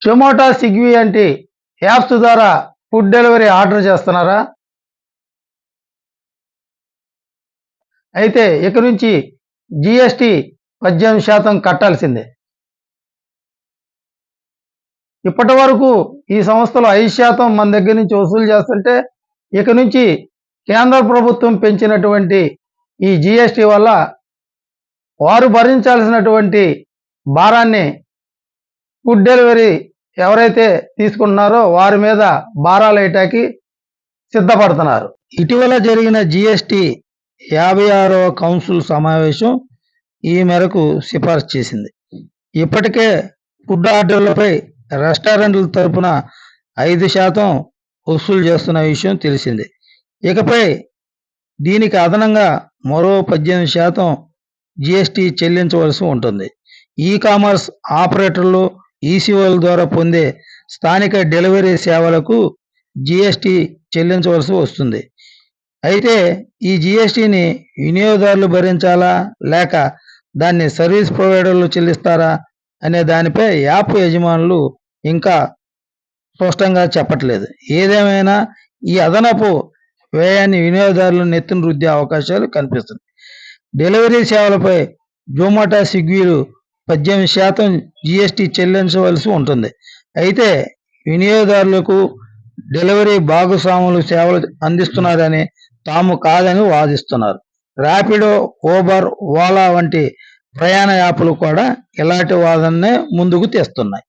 Zomato, Swiggy వంటి apps ద్వారా food delivery order చేస్తున్నారా? అయితే ఇక నుంచి జీఎస్టీ 18% కట్టాల్సిందే. ఇప్పటి వరకు ఈ సంస్థలు 5% మన దగ్గర నుంచి వసూలు చేస్తుంటే, ఇక నుంచి కేంద్ర ప్రభుత్వం పెంచినటువంటి ఈ జీఎస్టీ వల్ల వారు భరించాల్సినటువంటి భారాన్ని ఫుడ్ డెలివరీ ఎవరైతే తీసుకుంటున్నారో వారి మీద భారాలేయటానికి సిద్ధపడుతున్నారు. ఇటీవల జరిగిన జీఎస్టీ 56వ కౌన్సిల్ సమావేశం ఈ మేరకు సిఫార్సు చేసింది. ఇప్పటికే ఫుడ్ ఆర్డర్లపై రెస్టారెంట్ల తరపున 5% వసూలు చేస్తున్న విషయం తెలిసిందే. ఇకపై దీనికి అదనంగా మరో 18% జీఎస్టీ చెల్లించవలసి ఉంటుంది. ఈ కామర్స్ ఆపరేటర్లు, ఈసీఓల ద్వారా పొందే స్థానిక డెలివరీ సేవలకు జీఎస్టీ చెల్లించవలసి వస్తుంది. అయితే ఈ జీఎస్టీని వినియోగదారులు భరించాలా లేక దాన్ని సర్వీస్ ప్రొవైడర్లు చెల్లిస్తారా అనే దానిపై యాప్ యజమానులు ఇంకా స్పష్టంగా చెప్పట్లేదు. ఏదేమైనా ఈ అదనపు వ్యయాన్ని వినియోగదారులు నెత్తిన రుద్దే అవకాశాలు కనిపిస్తున్నాయి. డెలివరీ సేవలపై జొమాటో, స్విగ్గీలు 18% జీఎస్టీ చెల్లించవలసి ఉంటుంది. అయితే వినియోగదారులకు డెలివరీ భాగస్వాములు సేవలు అందిస్తున్నారని, తాము కాదని వాదిస్తున్నారు. ర్యాపిడో, ఊబర్, ఓలా వంటి ప్రయాణ యాప్లు కూడా ఇలాంటి వాదననే ముందుకు తెస్తున్నాయి.